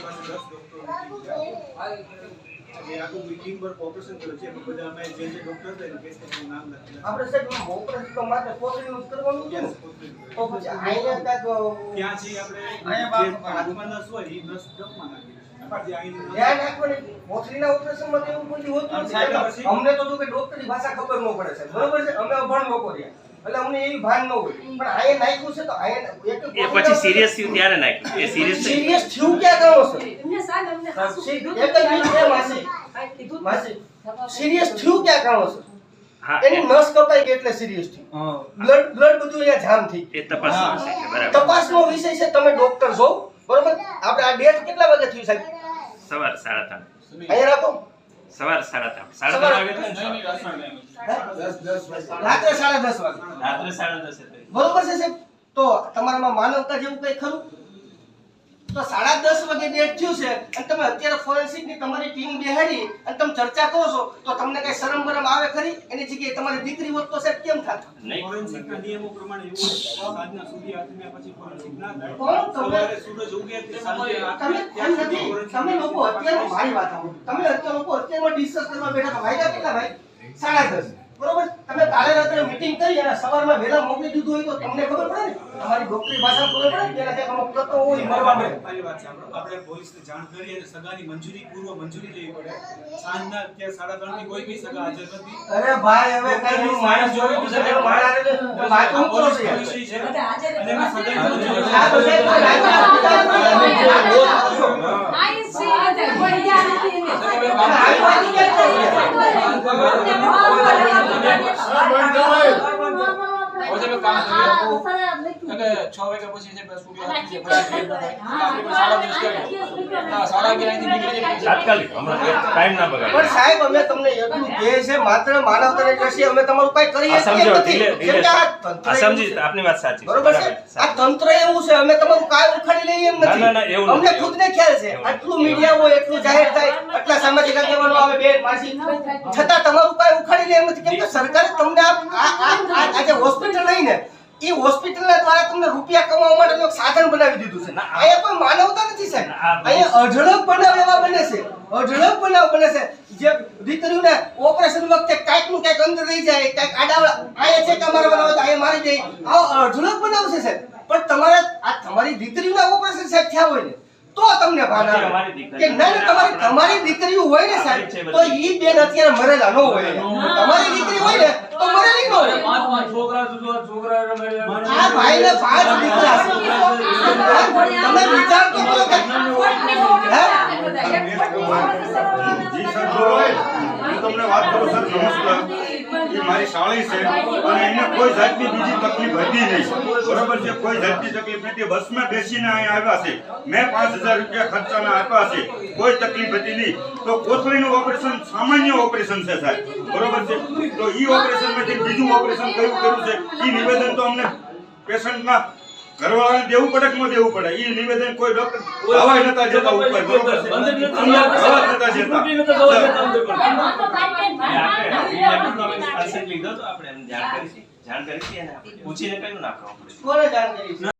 પાસે 10 ડોક્ટરો એ આખું મીટિંગ પર ઓપરેશન કર્યું છે બધા અમે જે ડોક્ટર હતા એનું કેસ નું નામ લખેલું આપણે સાહેબ ઓપરેશન તો માત્ર કોથળીનું જ કરવાનું છે ને? તો પછી અહીંયા ત્યાં છે આપણે હાથમાં નસ હોય એ નસ ડોકમાં નાખી ધ્યાન રાખવાની કોથળીના ઓપરેશનમાં તો એવું કોઈ હોતું નથી. અમને તો જો કે ડોક્ટરની ભાષા ખબર ન પડે છે, બરોબર છે? અમે અભણ લોકો રહ્યા એટલે અમને એવી ભાન ન હોય, પણ આયે નાખ્યું છે તો આયે એક એ પછી સિરિયસ થયું ત્યારે નાખ્યું. એ સિરિયસ થયું ક્યાં ગયો છે? એક જ મિનિટ છે માસી, સિરિયસ થયું ક્યાં ગયો છે? હા, એની નસ કપાઈ ગઈ એટલે સિરિયસ થયું. બ્લડ બધું અહીંયા જામ થઈ એ તપાસનો વિષય છે. બરાબર. તપાસનો વિષય છે. તમે ડોક્ટર છો, બરોબર? આપણે આ ડેટ કેટલા વાગે થયું સાહેબ? સવાર 3:30. અહીંયા રાખો. સવાર 3:30. 3:30 વાગે તો રાત્રે 10:30 વાગે. રાત્રે 10:30. બરોબર છે સાહેબ? તો તમારામાં માનવતા જેવું કઈ ખરું? તો 10:30 વાગે ડેટ થયું છે અને તમે અત્યારે ફોરેન્સિક ની તમારી ટીમ બેહાડી અને તમે ચર્ચા કરો છો તો તમને કઈ શરમ બરમ આવે ખરી? એની જગ્યાએ તમારી દીકરી હોત તો સાહેબ કેમ થાત? ફોરેન્સિકના નિયમો પ્રમાણે એવું હોય સાંજના સુધી આથમ્યા પછી ફોરેન્સિક ના થાય. કોણ તમે? સવારે સૂરજ ઉગે તે સાંજે તમે લોકો અત્યારે મારી વાત સાંભળો. તમે અત્યારે લોકો અત્યારમાં ડિસ્કસ કરવા બેઠા તો વાગ્યા કેટલા ભાઈ? 10:30. બરોબર? તમે કાલે રાત્રે મીટિંગ કરી અને સવારમાં વહેલા મોકલી દીધું હોય તો તમને ખબર પડે ને? તમારી ડોક્ટરી ભાષા ખબર પડે ને? તેના અમુક તત્વો હોય મરવા પડે. મારી વાત સાંભળો. આપણે પોલીસને જાણ કરી અને સગાની મંજૂરી પૂર્વ મંજૂરી લેવી પડે. સાંજના કે 3:30 થી કોઈ બી સગા હાજર નથી. અરે ભાઈ હવે કઈ નું માણસ જોયું છે કે મારા આરે વાત હું કરો છો યાર? વિષય છે અને એમાં સગાની મંજૂરી આ તો સાહેબ કોઈ તાત્કાલિક હમણાં ટાઈમ ના બગાડ. પણ સાહેબ અમે તમને એટલું કહે છે માત્ર માનવતાની દ્રષ્ટિએ અમે તમારું કઈ કરીએ સમજો છીએ નથી. કેમ કે આ તંત્ર સમજી આપની વાત સાચી છે. બરોબર છે? આ તંત્ર એવું છે અમે તમારું કાય ઉખાડી લઈએ એમ નથી. ના, એવું અમને નથી. ખુદને ખ્યાલ છે આટલું મીડિયા હોય એટલું જાહેર થાય આટલા સામાજિક આગેવાનો આવે બેન માસી છતાં તમારું કાય ઉખાડી લે એમ નથી. કેમ કે સરકારે તમને આ જે હોસ્પિટલ લઈને એ હોસ્પિટલના દ્વારા તમને રૂપિયા કમાવા માટે એક સાધન બનાવી દીધું છે. અહીંયા કોઈ માનવતા નથી સાહેબ. અહીંયા અઢળક બનાવ એવા બને છે, અઢળક બનાવ બને છે જે દીકરીઓને ઓપરેશન વખતે કાંઈક નું કાંઈક અંદર રહી જાય, કાંઈક આડાવડા અહીંયા છે કે અમારા બનાવ અહીંયા મારી જાય, આવો અઢળક બનાવ છે સાહેબ. પણ તમારી દીકરીઓના ઓપરેશન સાહેબ થયા હોય ને તો તમને ભાન આવે કે ના તમારી દીકરીઓ હોય ને સાહેબ તો ઈ બેન અત્યારે મરેલા ન હોય. તમારી દીકરી હોય ને તો મરેલી ન હોય. આ ભાઈને 5 દીકરા છે. તમે વિચાર તો કરો કે તમને વાત કરું સર, નમસ્કાર. એ મારી સાળી છે અને એને કોઈ જાતની બીજી તકલીફ હતી નહીં, બરોબર છે? કોઈ જાતની તકલીફ નથી. બસમાં બેસીને અહીંયા આવ્યા છે. મેં 5000 રૂપિયા ખર્ચાના આપ્યા છે, કોઈ તકલીફ હતી નહીં. તો કોથળીનું ઓપરેશન સામાન્ય ઓપરેશન છે સાહેબ, બરોબર છે? તો ઈ ઓપરેશનમાંથી બીજું ઓપરેશન કયું કર્યું છે ઈ નિવેદન તો અમને પેશન્ટના ઘરવાળાને દેવું પડે કે ન દેવું પડે? ઈ નિવેદન કોઈ ડોક્ટર હવા નતા જતા ઉપર, બરોબર છે? હવા નતા જતા. લીધો તો આપણે જાણ કરી અને પૂછીને કયું નાખવું પડે. કોને જાણ કરી?